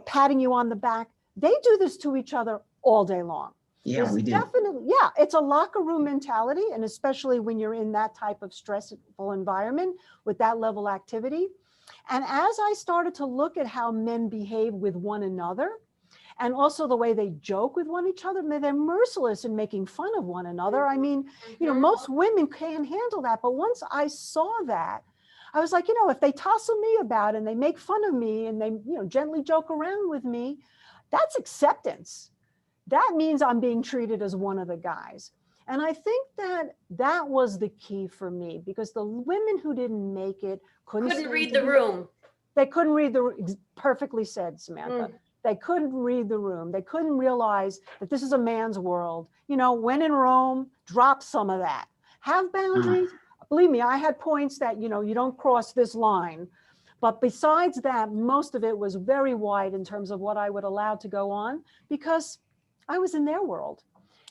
patting you on the back. They do this to each other all day long. Yeah, we do. Definitely, it's a locker room mentality. And especially when you're in that type of stressful environment with that level of activity. And as I started to look at how men behave with one another, and also the way they joke with each other, they're merciless in making fun of one another. I mean, most women can't handle that. But once I saw that, I was like, if they tussle me about and they make fun of me and they, gently joke around with me, that's acceptance. That means I'm being treated as one of the guys. And I think that was the key for me, because the women who didn't make it couldn't read the room. They couldn't read the perfectly said, Samantha. They couldn't read the room. They couldn't realize that this is a man's world. When in Rome, drop some of that. Have boundaries. Believe me, I had points that, you don't cross this line. But besides that, most of it was very wide in terms of what I would allow to go on, because I was in their world.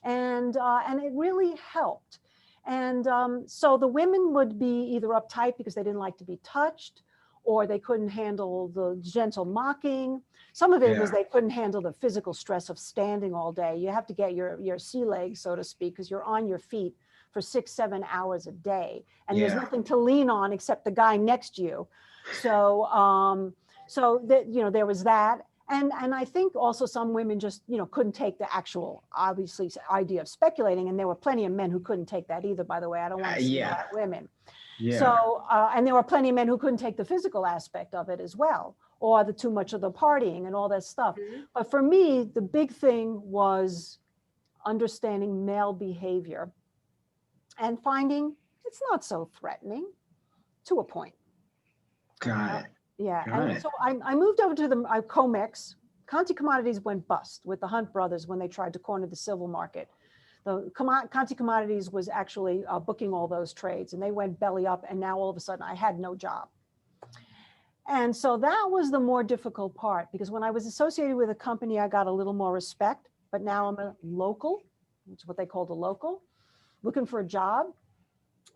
And it really helped. And so the women would be either uptight because they didn't like to be touched, or they couldn't handle the gentle mocking. Some of it was they couldn't handle the physical stress of standing all day. You have to get your sea legs, so to speak, because you're on your feet for 6-7 hours a day. And there's nothing to lean on except the guy next to you. So, there was that. And I think also some women just, couldn't take the actual, obviously, idea of speculating. And there were plenty of men who couldn't take that either, by the way. I don't want to single Yeah. out women. Yeah. So, and there were plenty of men who couldn't take the physical aspect of it as well, or the too much of the partying and all that stuff. Mhm. But for me, the big thing was understanding male behavior and finding it's not so threatening to a point. Got it. Yeah, Got and it. so I moved over to the COMEX. Conti Commodities went bust with the Hunt brothers when they tried to corner the silver market. The Conti Commodities was actually booking all those trades, and they went belly up, and now all of a sudden I had no job. And so that was the more difficult part, because when I was associated with a company, I got a little more respect, but now I'm a local, which is what they called a local, looking for a job.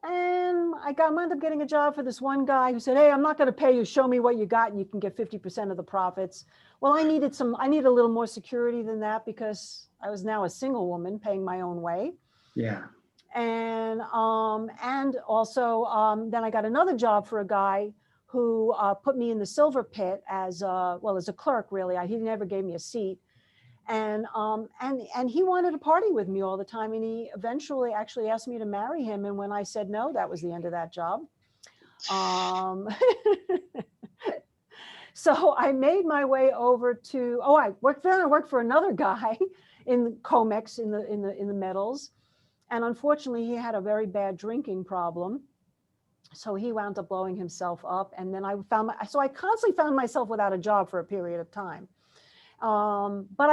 And I wound up getting a job for this one guy who said, hey, I'm not going to pay you. Show me what you got and you can get 50% of the profits. Well, I needed a little more security than that, because I was now a single woman paying my own way. Yeah. And also then I got another job for a guy who put me in the silver pit as a clerk, really. He never gave me a seat. And he wanted to party with me all the time. And he eventually actually asked me to marry him. And when I said no, that was the end of that job. So I made my way over to, I worked for another guy in COMEX in the metals. And unfortunately, he had a very bad drinking problem. So he wound up blowing himself up. And then I constantly found myself without a job for a period of time. But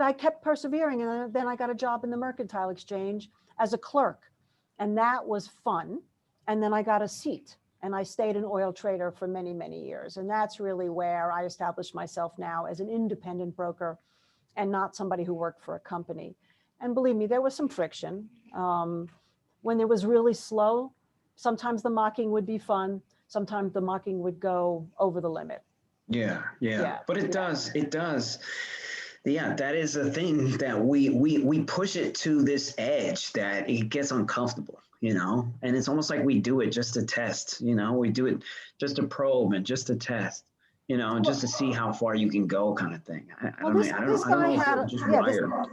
I kept persevering, and then I got a job in the Mercantile Exchange as a clerk, and that was fun. And then I got a seat, and I stayed an oil trader for many, many years. And that's really where I established myself now as an independent broker and not somebody who worked for a company. And believe me, there was some friction. When it was really slow, sometimes the mocking would be fun. Sometimes the mocking would go over the limit. Yeah. But it does. Yeah, that is a thing that we push it to this edge that it gets uncomfortable, and it's almost like we do it just to test, we do it just to probe and just to test, and just to see how far you can go, kind of thing. I don't know if it was just wired.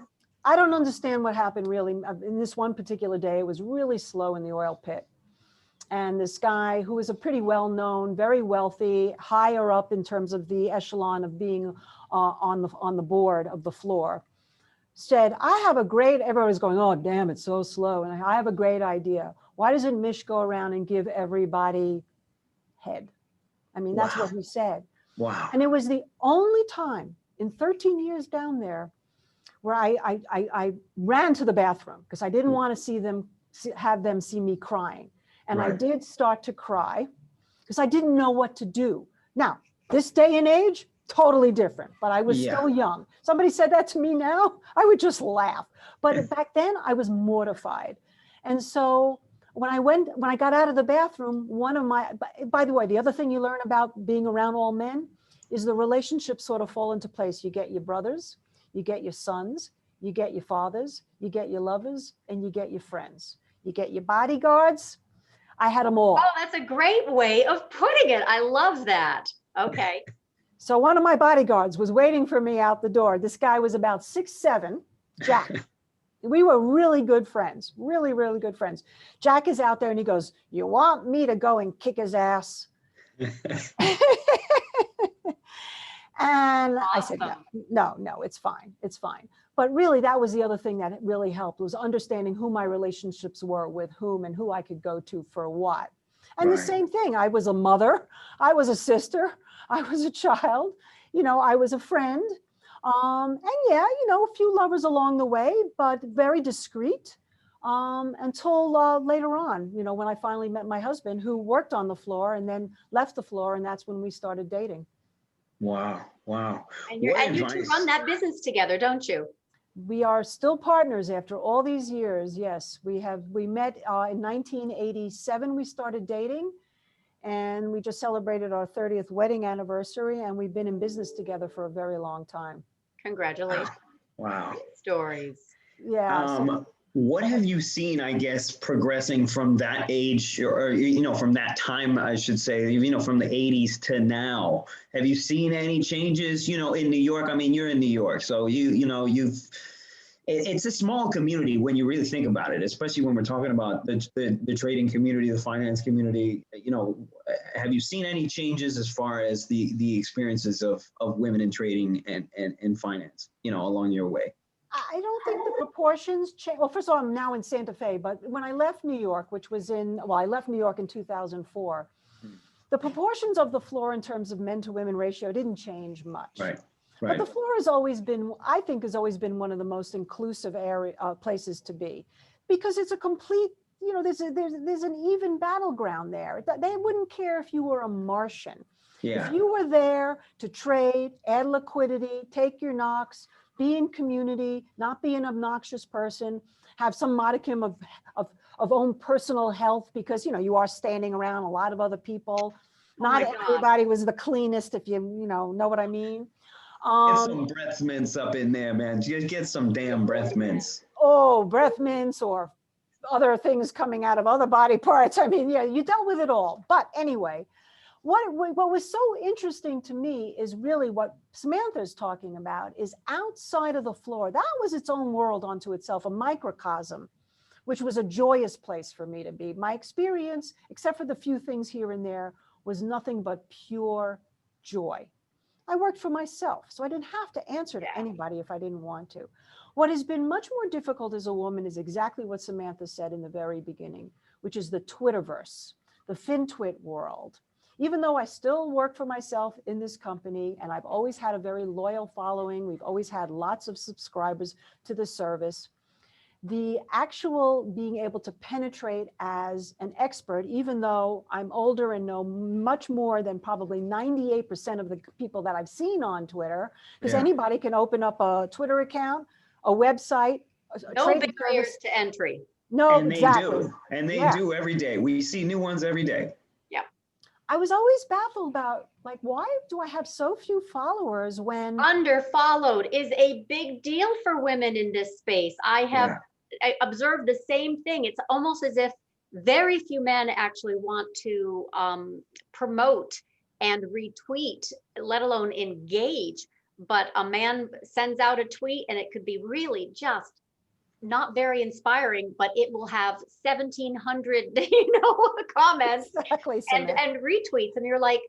I don't understand what happened really. In this one particular day, it was really slow in the oil pit. And this guy who was a pretty well-known, very wealthy, higher up in terms of the echelon of being on the board of the floor, said, everyone was going, oh, damn, it's so slow. And I have a great idea. Why doesn't Mish go around and give everybody head? I mean, that's what he said. Wow. And it was the only time in 13 years down there where I ran to the bathroom because I didn't want to have them see me crying. And I did start to cry because I didn't know what to do. Now, this day and age, totally different, but I was still young. Somebody said that to me now, I would just laugh. But back then I was mortified. And so when I got out of the bathroom, by the way, the other thing you learn about being around all men is the relationships sort of fall into place. You get your brothers, you get your sons, you get your fathers, you get your lovers, and you get your friends. You get your bodyguards. I had them all. Oh, that's a great way of putting it. I love that. Okay. So one of my bodyguards was waiting for me out the door. This guy was about 6'7", Jack. We were really good friends, really, really good friends. Jack is out there and he goes, you want me to go and kick his ass? And I said, no, it's fine. It's fine. But really, that was the other thing that really helped, was understanding who my relationships were with whom and who I could go to for what. And the same thing, I was a mother, I was a sister, I was a child, I was a friend. And yeah, a few lovers along the way, but very discreet until later on, when I finally met my husband, who worked on the floor and then left the floor. And that's when we started dating. Wow. And you two run that business together, don't you? We are still partners after all these years. Yes, we met in 1987. We started dating, and we just celebrated our 30th wedding anniversary, and we've been in business together for a very long time. Congratulations. Wow. Stories. Yeah. what have you seen, I guess, progressing from that age or, you know, from that time, I should say, you know, from the 80s to now? Have you seen any changes, you know, in New York? I mean, you're in New York, so it's a small community when you really think about it, especially when we're talking about the trading community, the finance community. You know, have you seen any changes as far as the experiences of women in trading and finance, you know, along your way? I don't think the proportions change. Well, first of all, I'm now in Santa Fe, but when I left New York, I left New York in 2004, the proportions of the floor in terms of men to women ratio didn't change much. Right. But the floor has always been, I think, has always been one of the most inclusive places to be, because it's a complete, you know, there's an even battleground there. They wouldn't care if you were a Martian. Yeah. If you were there to trade, add liquidity, take your knocks, be in community, not be an obnoxious person, have some modicum of own personal health, because, you know, you are standing around a lot of other people. Not everybody was the cleanest, if you know what I mean. Get some breath mints up in there, man. Just get some damn breath mints. Oh, breath mints or other things coming out of other body parts. I mean, yeah, you dealt with it all. But anyway, what was so interesting to me is really what Samantha's talking about is outside of the floor. That was its own world unto itself, a microcosm, which was a joyous place for me to be. My experience, except for the few things here and there, was nothing but pure joy. I worked for myself, so I didn't have to answer to anybody if I didn't want to. What has been much more difficult as a woman is exactly what Samantha said in the very beginning, which is the Twitterverse, the FinTwit world. Even though I still work for myself in this company, and I've always had a very loyal following, we've always had lots of subscribers to the service, the actual being able to penetrate as an expert, even though I'm older and know much more than probably 98% of the people that I've seen on Twitter, because anybody can open up a Twitter account, a website, no barriers to entry. No, and exactly. And they do every day. We see new ones every day. Yeah. I was always baffled about, like, why do I have so few followers when underfollowed is a big deal for women in this space. I observed the same thing. It's almost as if very few men actually want to promote and retweet, let alone engage. But a man sends out a tweet and it could be really just not very inspiring, but it will have 1,700, comments and retweets. And you're like,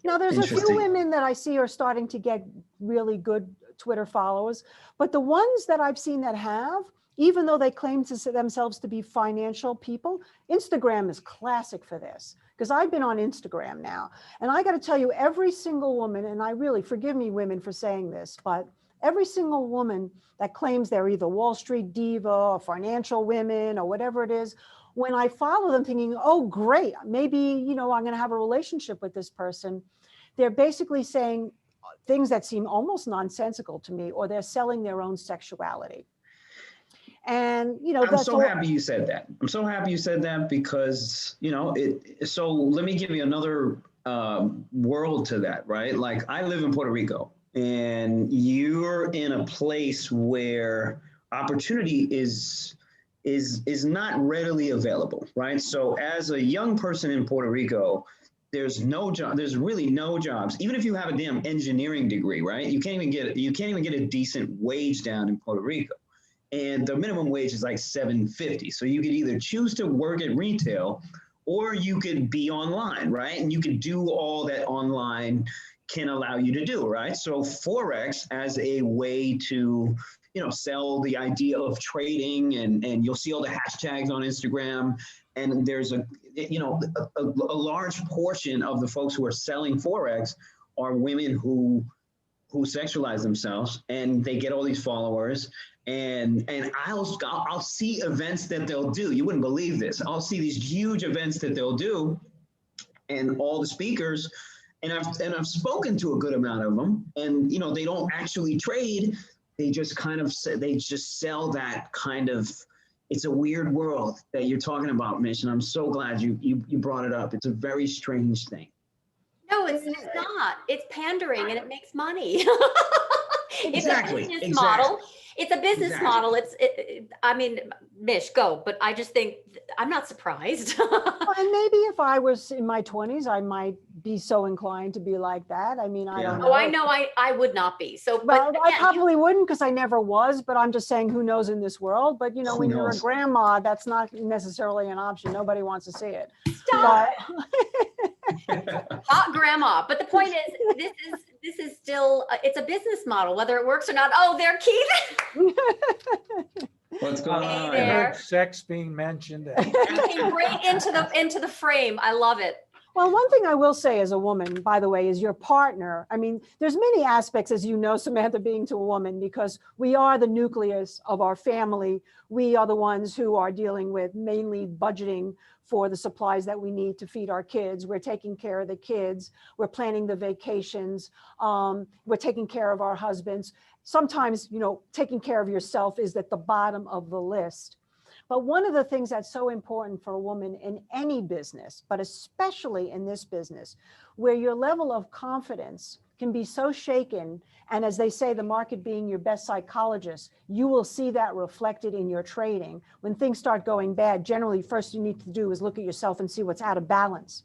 Now, there's a few women that I see are starting to get really good Twitter followers, but the ones that I've seen that have, even though they claim to themselves to be financial people, Instagram is classic for this, because I've been on Instagram now. And I got to tell you, every single woman, and I really, forgive me women for saying this, but every single woman that claims they're either Wall Street diva or financial women or whatever it is, when I follow them thinking, oh, great, maybe, I'm going to have a relationship with this person, they're basically saying things that seem almost nonsensical to me, or they're selling their own sexuality. And, I'm so happy you said that. I'm so happy you said that because, so let me give you another world to that, right? Like, I live in Puerto Rico, and you're in a place where opportunity is not readily available, right? So as a young person in Puerto Rico, there's really no jobs. Even if you have a damn engineering degree, right? You can't even get a decent wage down in Puerto Rico. And the minimum wage is like $7.50. So you could either choose to work at retail, or you could be online, right? And you could do all that online can allow you to do, right? So Forex as a way to, sell the idea of trading, and you'll see all the hashtags on Instagram. And there's a large portion of the folks who are selling Forex are women who sexualize themselves, and they get all these followers. And I'll see events that they'll do. You wouldn't believe this. I'll see these huge events that they'll do, and all the speakers, and I've spoken to a good amount of them, and they don't actually trade. They just sell that kind of. It's a weird world that you're talking about, Mish, and I'm so glad you brought it up. It's a very strange thing. No, it's not. It's pandering, and it makes money. Exactly. It's a business model. It's a business Exactly. model. I mean, Mish, go, but I just think I'm not surprised. Well, and maybe if I was in my 20s, I might be so inclined to be like that. I mean, I Yeah. don't know. Oh, I know I would not be. So, Well, but I again, probably wouldn't because I never was, but I'm just saying who knows in this world. But you know, Who when you're a knows? grandma, that's not necessarily an option. Nobody wants to see it. stop. But Hot grandma. But the point is, this is still, it's a business model, whether it works or not. Oh, there, Keith. What's going Hey on? there. I heard sex being mentioned. You came right into the frame. I love it. Well, one thing I will say as a woman, by the way, is your partner. I mean, there's many aspects, as you know, Samantha, being to a woman, because we are the nucleus of our family. We are the ones who are dealing with mainly budgeting for the supplies that we need to feed our kids. We're taking care of the kids. We're planning the vacations. We're taking care of our husbands. Sometimes, you know, taking care of yourself is at the bottom of the list. But one of the things that's so important for a woman in any business, but especially in this business, where your level of confidence can be so shaken, and as they say, the market being your best psychologist, you will see that reflected in your trading. When things start going bad, generally, first you need to do is look at yourself and see what's out of balance.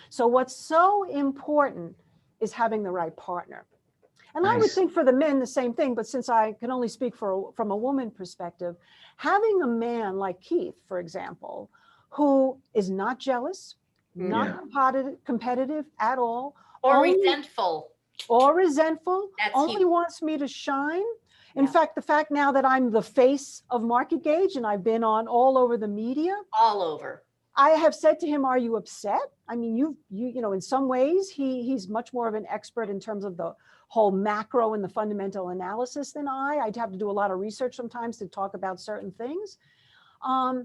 So what's so important is having the right partner. And I would Nice. think for the men, the same thing, but since I can only speak from a woman perspective, having a man like Keith, for example, who is not jealous, not competitive at all, Or only- resentful. or resentful, That's only huge. wants me to shine. In Yeah. fact, the fact now that I'm the face of MarketGuage and I've been on all over the media, All over. I have said to him, "Are you upset?" I mean, you know, in some ways, he's much more of an expert in terms of the whole macro and the fundamental analysis than I'd have to do a lot of research sometimes to talk about certain things.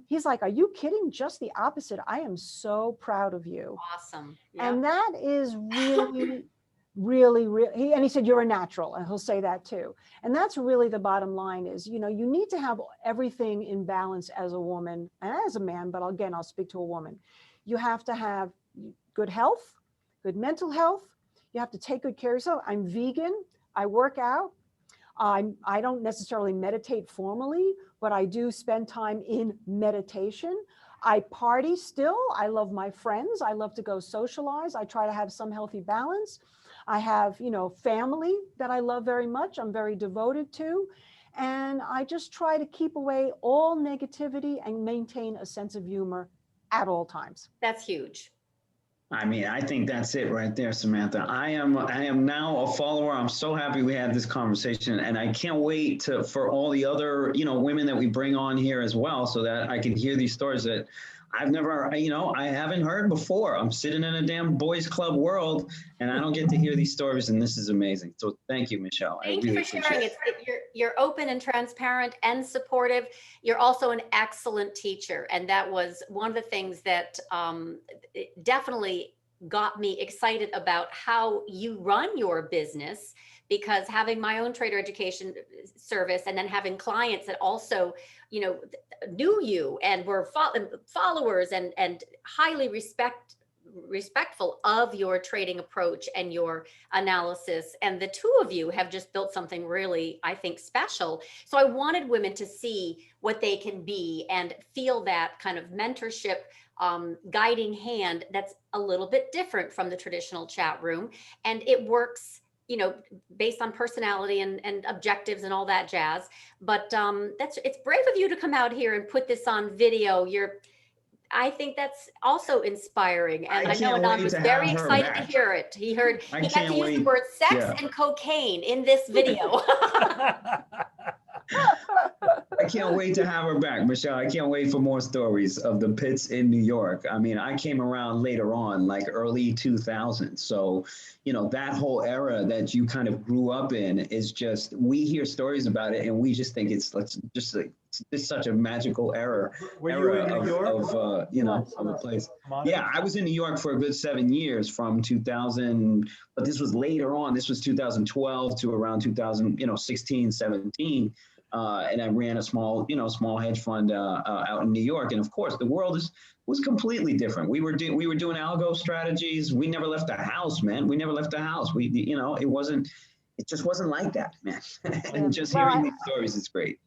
He's like, "Are you kidding? Just the opposite. I am so proud of you." Awesome. Yeah. And that is really, really, and he said, "You're a natural," and he'll say that too. And that's really the bottom line is, you know, you need to have everything in balance as a woman and as a man, but again, I'll speak to a woman. You have to have good health, good mental health. You have to take good care of yourself. I'm vegan. I work out. I don't necessarily meditate formally, but I do spend time in meditation. I party still. I love my friends. I love to go socialize. I try to have some healthy balance. I have, you know, family that I love very much. I'm very devoted to. And I just try to keep away all negativity and maintain a sense of humor at all times. That's huge. I mean, I think that's it right there, Samantha. I am now a follower. I'm so happy we had this conversation, and I can't wait for all the other, you know, women that we bring on here as well, so that I can hear these stories that I've never, you know, I haven't heard before. I'm sitting in a damn boys club world, and I don't get to hear these stories, and this is amazing. So thank you, Michelle. Thank I you really for sharing. appreciate it. You're open and transparent and supportive. You're also an excellent teacher, and that was one of the things that it definitely got me excited about how you run your business, because having my own trader education service and then having clients that also, you know, knew you and were followers and highly respectful of your trading approach and your analysis. And the two of you have just built something really, I think, special. So I wanted women to see what they can be and feel that kind of mentorship, guiding hand that's a little bit different from the traditional chat room. And it works, you know, based on personality and objectives and all that jazz. But it's brave of you to come out here and put this on video. I think that's also inspiring. And I know Anand was very excited to hear it. He got to use the word sex and cocaine in this video. I can't wait to have her back, Michelle. I can't wait for more stories of the pits in New York. I mean, I came around later on, like early 2000s. So, you know, that whole era that you kind of grew up in is just, we hear stories about it and we just think it's such a magical era. Were you in New York? Of the place. Yeah, I was in New York for a good 7 years from 2000, but this was later on. This was 2012 to around 2016, 17. And I ran a small hedge fund out in New York. And of course, the world was completely different. We were doing algo strategies. We never left the house, man. We never left the house. It it just wasn't like that, man. And just Well, hearing these stories is great.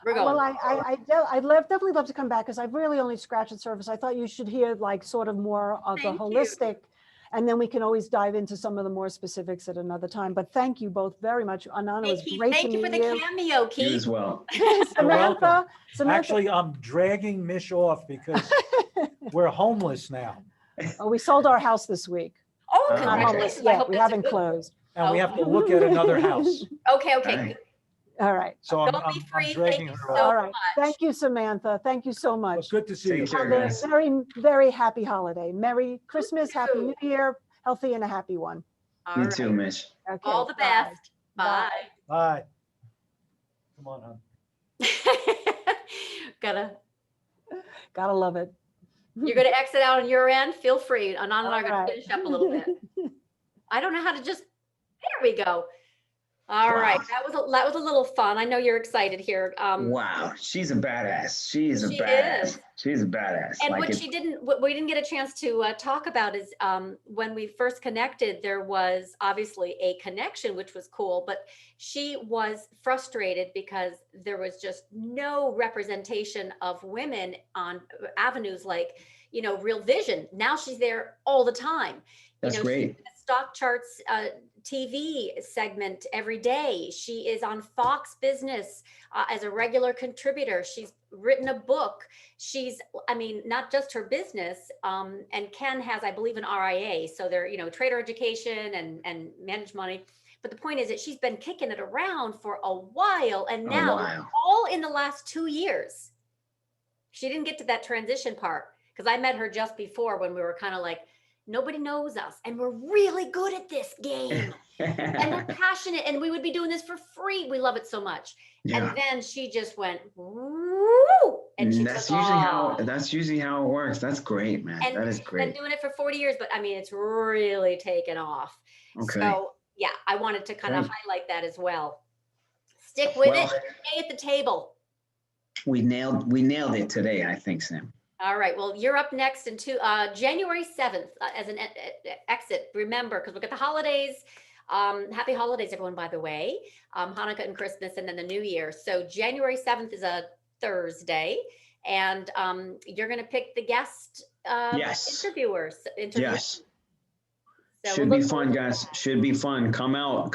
We're going. Well, I'd definitely love to come back because I've really only scratched the surface. I thought you should hear like sort of more of the Thank you. holistic, and then we can always dive into some of the more specifics at another time. But thank you both very much. Anand, it was Keith, great to thank you for meet the you. cameo, You Keith. as well. Samantha, Actually, I'm dragging Mish off because we're homeless now oh, we sold our house this week. Oh, Okay. Not homeless congratulations. I yet. hope We that's a haven't good- closed. and we have to look at another house. Okay, okay. Right. All right. So I'm, Don't be I'm free. dragging Thank her you off. so All right. much. Thank you, Samantha. Thank you so Well, much. good to see Take you. care. Have a guys. very, very happy holiday. Merry Christmas, You Happy too. New Year, healthy and a happy one. All You right. too, Mish. Okay. All the bye. best. Bye. Bye. Come on, hon. Gotta love it. You're gonna exit out on your end. Feel free. Anand and I are All gonna right. finish up a little bit. I don't know how to just. There we go. All right. Wow. That was a little fun. I know you're excited here. Wow, she's a badass. She's a She badass. is. She's a badass. And Like what it- what we didn't get a chance to talk about is when we first connected, there was obviously a connection, which was cool, but she was frustrated because there was just no representation of women on avenues like, Real Vision. Now she's there all the time. That's she's great. in the Stock Charts TV segment every day. She is on Fox Business as a regular contributor. She's written a book. She's, not just her business, and Ken has, I believe, an RIA. So they're, trader education and manage money. But the point is that she's been kicking it around for a while. And now Wow. all in the last 2 years, she didn't get to that transition part because I met her just before when we were kind of like, nobody knows us and we're really good at this game. And they're passionate and we would be doing this for free. We love it so much. Yeah. And then she just went, woo, and she That's took usually off. that's usually how it works. That's great, man. And That is she's been great. doing it for 40 years, but it's really taken off. Okay. So yeah, I wanted to kind of Great. highlight that as well. Stick with Well- it, stay at the table. We nailed it today, I think, Sam. All right, well, you're up next into January 7th as an exit. Remember, because we've got the holidays. Happy holidays, everyone, by the way. Hanukkah and Christmas and then the New Year. So January 7th is a Thursday. And you're going to pick the guest Yes. interviewers. Yes. So Should we'll be look fun, forward to guys. that. Should be fun. Come out,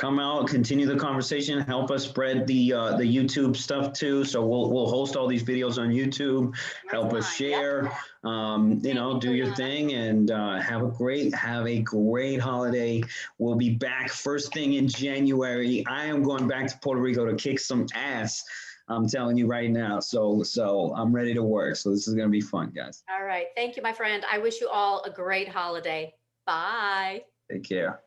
continue the conversation. Help us spread the YouTube stuff too. So we'll host all these videos on YouTube. Help us Fine, yep. share. Do your thing and have a great holiday. We'll be back first thing in January. I am going back to Puerto Rico to kick some ass. I'm telling you right now. So I'm ready to work. So this is gonna be fun, guys. All right. Thank you, my friend. I wish you all a great holiday. Bye. Take care.